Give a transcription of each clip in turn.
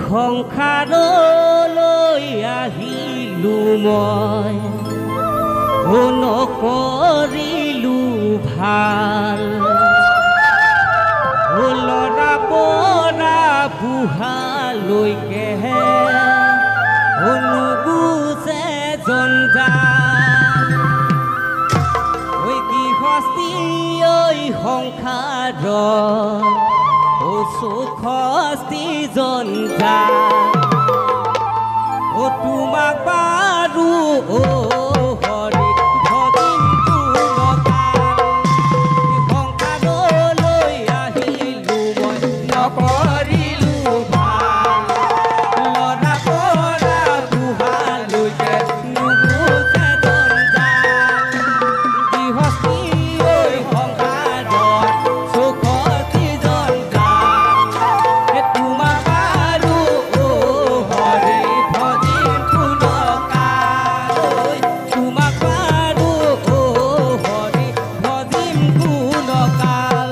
সংসাৰলৈ আহিলো মই নকৰিলো ভাল ল'ৰা পৰা বুঢ়ালৈকে নুগুচে জঞ্জাল ঐ গৃহস্থী ঐ সংসাৰ সুখস্তি জঞ্জাল তোমাক পাৰো হৰি ভজিম সংসাৰলৈ আহিলো মই নকৰিলো ভাল ল'ৰা পৰা বুঢ়ালৈকে নুগুচে জঞ্জাল গৃহস্থী সংসাৰত সুখস্তি জঞ্জাল তোমাক পাৰো হৰি ভজিম গুণগান তোমাক পাৰো হৰি ভজিম গুণগান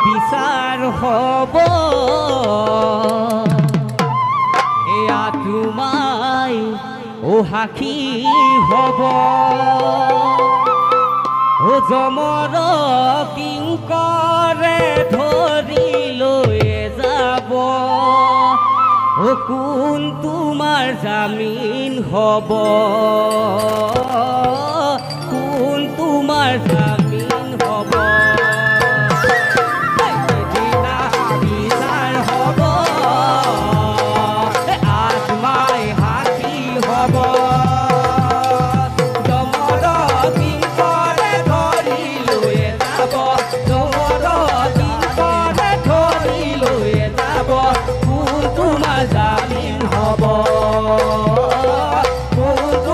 বিচাৰ হব এয়া তোমায় ও সাক্ষী হব ও জমৰ কিংকৰে ধৰি লৈ যাব ও কোন তোমাৰ জামিন হব কোন তোমাৰ জামিন হব সেইদিনা বিচাৰ হব আত্মাই সাক্ষী হব জামিন হব তোমাৰ জামিন হব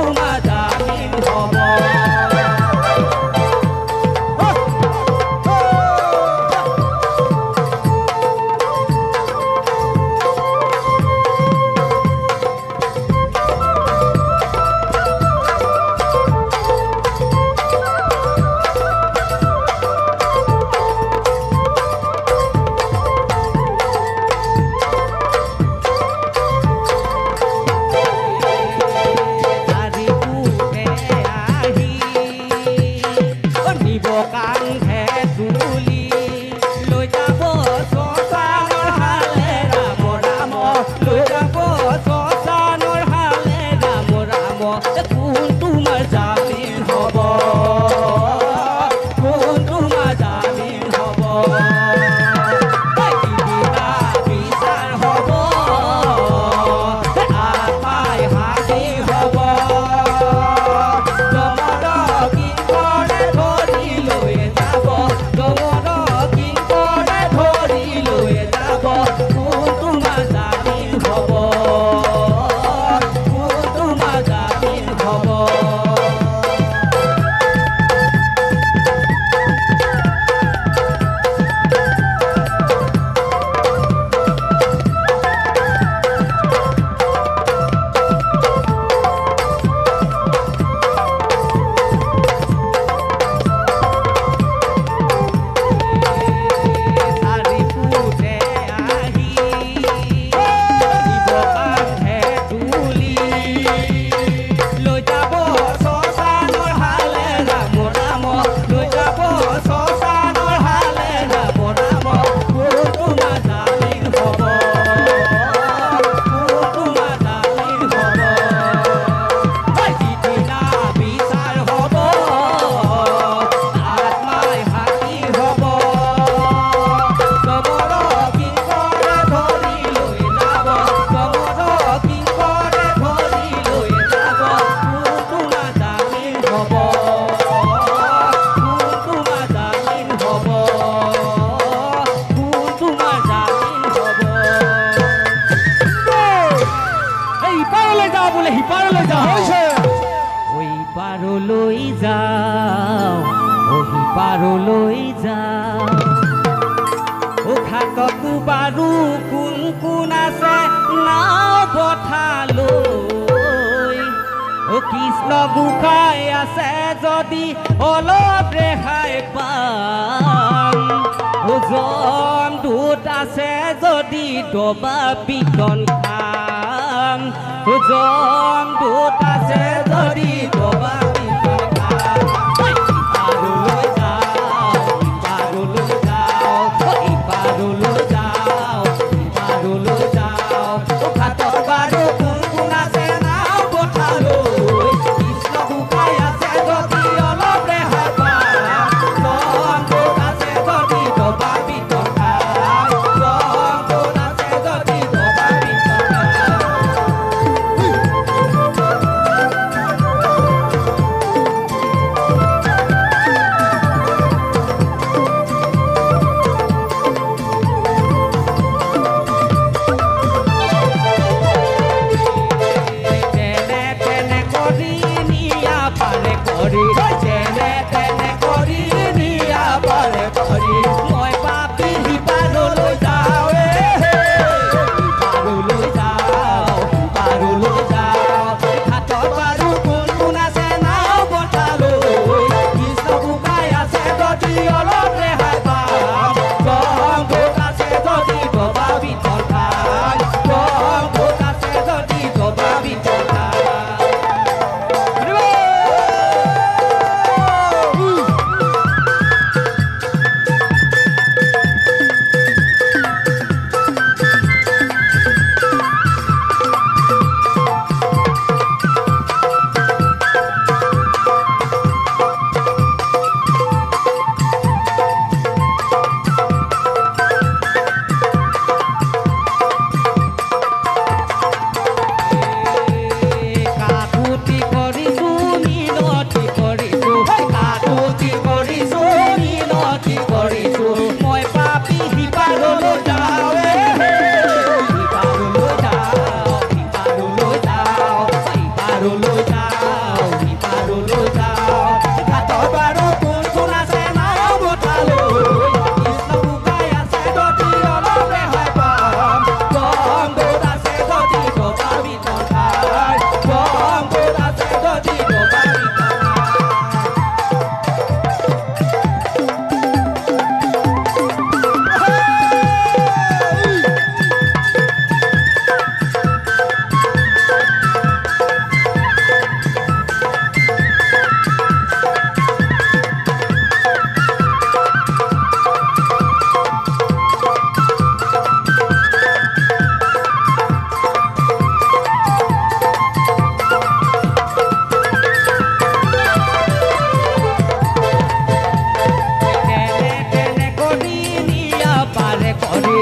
পাৰলৈ যাওঁ পাৰলৈ যাওঁ ও খাটকো বাৰু কোন কোন আছে নাও পঠালৈ ও কৃষ্ণ গোসাঁই আছে যদি অলপ ৰেহাই পাম ও জমদূত আছে যদি দবা পিটন খাম ও জমদূত আছে যদি দবা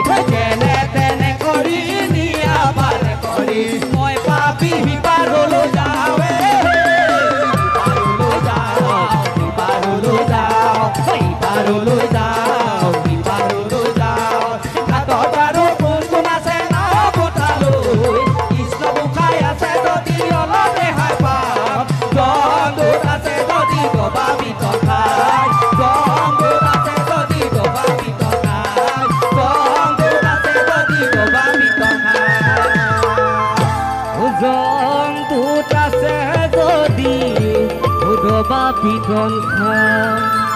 যেনে তেনে কৰি নিয়া পাৰ কৰি মই পাপি সিপাৰলৈ যাওঁৱে সিপাৰলৈ যাওঁ সিপাৰলৈ যাওঁ সিপাৰলৈ যাওঁ ঘাটত আৰু কোন কোন আছে নাও পঠালৈ কৃষ্ণ গোসাঁই আছে যদি অলপ ৰেহাই পাম জমদূত আছে যদি গবা পিতল খাই জমদূত আছে যদি গবা পিতল খাই জমদূত আছে যদি গবা পিতল খাই জমদূত আছে যদি গবা পিতল খাই